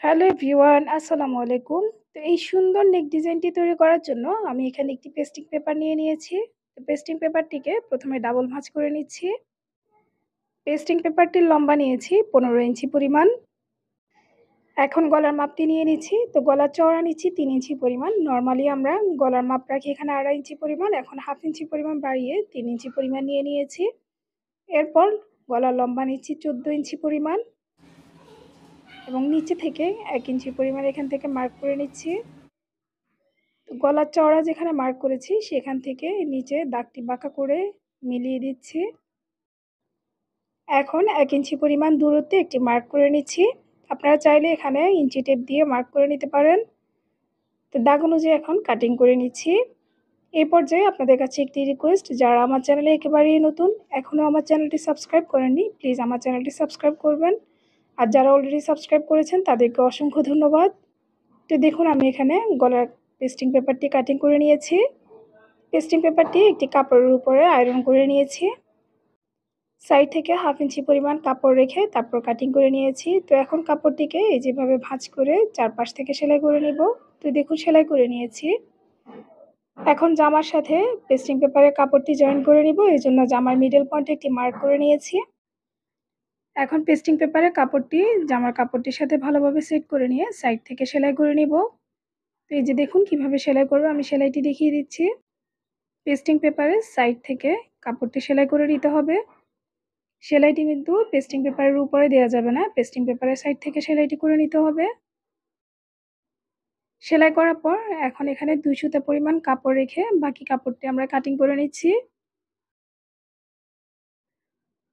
Hello everyone, আসসালামু আলাইকুম। তো এই সুন্দর নেক ডিজাইনটি তৈরি করার জন্য আমি এখানে একটি পেস্টিং পেপার নিয়ে নিয়েছি। তো পেস্টিং পেপারটিকে প্রথমে ডাবল ভাঁজ করে নিচ্ছি। পেস্টিং পেপারটির লম্বা নিয়েছি 15 ইঞ্চি পরিমাণ। এখন গলার মাপটি নিয়ে নিচ্ছি। তো গলার চওড়া নিচ্ছি 3 ইঞ্চি পরিমাণ। নরমালি আমরা গলার মাপ রাখি এখানে 2.5 ইঞ্চি পরিমাণ। এখন হাফ ইঞ্চি পরিমাণ বাড়িয়ে 3 ইঞ্চি পরিমাণ নিয়ে নিয়েছি। এরপর গলার লম্বা নিচ্ছি 14 ইঞ্চি পরিমাণ এবং নিচে থেকে 1 ইঞ্চি পরিমাণ এখান থেকে মার্ক করে নিচ্ছি। গলার চওড়া যেখানে মার্ক করেছি সেখান থেকে নিচে দাগটি বাঁকা করে মিলিয়ে দিচ্ছি। এখন 1 ইঞ্চি পরিমাণ দূরত্বে একটি মার্ক করে নিচ্ছি। আপনারা চাইলে এখানে ইঞ্চি টেপ দিয়ে মার্ক করে নিতে পারেন। তো দাগ অনুযায়ী এখন কাটিং করে নিচ্ছি। এই পর্যায়ে আপনাদের কাছে একটি রিকোয়েস্ট, যারা আমার চ্যানেলে একেবারেই নতুন, এখনও আমার চ্যানেলটি সাবস্ক্রাইব করেননি, প্লিজ আমার চ্যানেলটি সাবস্ক্রাইব করবেন। আর যারা অলরেডি সাবস্ক্রাইব করেছেন তাদেরকে অসংখ্য ধন্যবাদ। তো দেখুন, আমি এখানে গলার পেস্টিং পেপারটি কাটিং করে নিয়েছি। পেস্টিং পেপারটি একটি কাপড়ের উপরে আয়রন করে নিয়েছি। সাইড থেকে হাফ ইঞ্চি পরিমাণ কাপড় রেখে তারপর কাটিং করে নিয়েছি। তো এখন কাপড়টিকে এই যেভাবে ভাঁজ করে চারপাশ থেকে সেলাই করে নিব। তো দেখুন, সেলাই করে নিয়েছি। এখন জামার সাথে পেস্টিং পেপারের কাপড়টি জয়েন করে নিব, এই জন্য জামার মিডল পয়েন্টে একটি মার্ক করে নিয়েছি। এখন পেস্টিং পেপারের কাপড়টি জামার কাপড়টির সাথে ভালোভাবে সেট করে নিয়ে সাইড থেকে সেলাই করে নিব। তো এই যে দেখুন কিভাবে সেলাই করব, আমি সেলাইটি দেখিয়ে দিচ্ছি। পেস্টিং পেপারের সাইড থেকে কাপড়টি সেলাই করে নিতে হবে। সেলাইটি কিন্তু পেস্টিং পেপারের উপরে দেওয়া যাবে না, পেস্টিং পেপারের সাইড থেকে সেলাইটি করে নিতে হবে। সেলাই করার পর এখন এখানে 2 সুতা পরিমাণ কাপড় রেখে বাকি কাপড়টি আমরা কাটিং করে নিচ্ছি।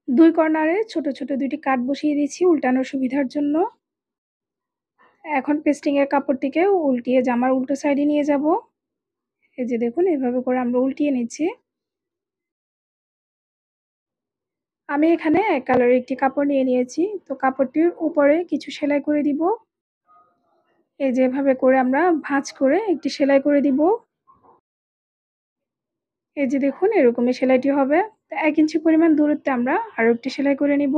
2 কর্নারে ছোট ছোট 2টি কাট বসিয়ে দিচ্ছি উল্টানোর সুবিধার জন্য। এখন পেস্টিং এর কাপড়টিকে উল্টিয়ে জামার উল্টো সাইডে নিয়ে যাব। এই যে দেখুন, এভাবে করে আমরা উল্টিয়ে নিচ্ছি। আমি এখানে এক কালারের একটি কাপড় নিয়ে নিয়েছি। তো কাপড়টির উপরে কিছু সেলাই করে দিব। এই যেভাবে করে আমরা ভাঁজ করে একটি সেলাই করে দিব। এই যে দেখুন, এরকমই সেলাইটি হবে। তো 1 ইঞ্চি পরিমাণ দূরত্বে আমরা আরও একটি সেলাই করে নিব।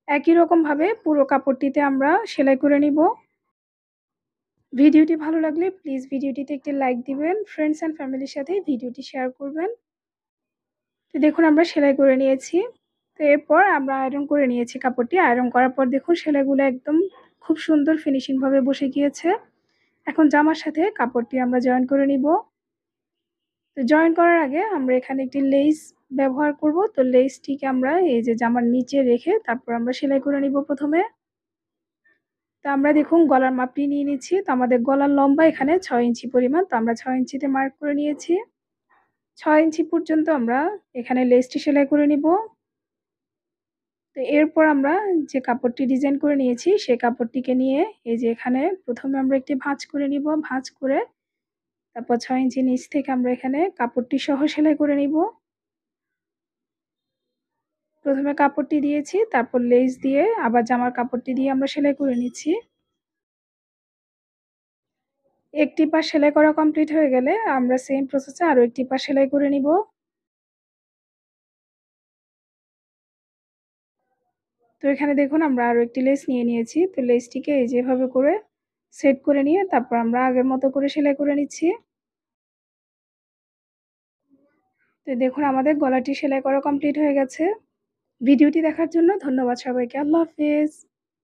একই রকমভাবে পুরো কাপড়টিতে আমরা সেলাই করে নিব। ভিডিওটি ভালো লাগলে প্লিজ ভিডিওটিতে একটি লাইক দিবেন, ফ্রেন্ডস অ্যান্ড ফ্যামিলির সাথে ভিডিওটি শেয়ার করবেন। তো দেখুন, আমরা সেলাই করে নিয়েছি। তো এরপর আমরা আয়রন করে নিয়েছি কাপড়টি। আয়রন করার পর দেখুন সেলাইগুলো একদম খুব সুন্দর ফিনিশিংভাবে বসে গিয়েছে। এখন জামার সাথে কাপড়টি আমরা জয়েন করে নিব। তো জয়েন করার আগে আমরা এখানে একটি লেস ব্যবহার করব। তো লেসটিকে আমরা এই যে জামার নিচে রেখে তারপর আমরা সেলাই করে নিব প্রথমে। তো আমরা দেখুন গলার মাপটি নিয়ে নিচ্ছি। তো আমাদের গলার লম্বা এখানে 6 ইঞ্চি পরিমাণ। তো আমরা 6 ইঞ্চিতে মার্ক করে নিয়েছি। 6 ইঞ্চি পর্যন্ত আমরা এখানে লেসটি সেলাই করে নিব। তো এরপর আমরা যে কাপড়টি ডিজাইন করে নিয়েছি সেই কাপড়টিকে নিয়ে এই যে এখানে প্রথমে আমরা একটি ভাঁজ করে নিব। ভাঁজ করে তারপর 6 ইঞ্চি নিচ থেকে আমরা এখানে কাপড়টি সহ সেলাই করে নিব। প্রথমে কাপড়টি দিয়েছি, তারপর লেস দিয়ে আবার জামার কাপড়টি দিয়ে আমরা সেলাই করে নিচ্ছি। একটি পাশ সেলাই করা কমপ্লিট হয়ে গেলে আমরা সেম প্রসেসে আরও একটি পাশ সেলাই করে নিব। তো এখানে দেখুন আমরা আরও একটি লেস নিয়ে নিয়েছি। তো লেসটিকে এই যেভাবে করে সেট করে নিয়ে তারপর আমরা আগের মতো করে সেলাই করে নিচ্ছি। তো দেখুন আমাদের গলাটি সেলাই করা কমপ্লিট হয়ে গেছে। ভিডিওটি দেখার জন্য ধন্যবাদ সবাইকে। আল্লাহ হাফেজ।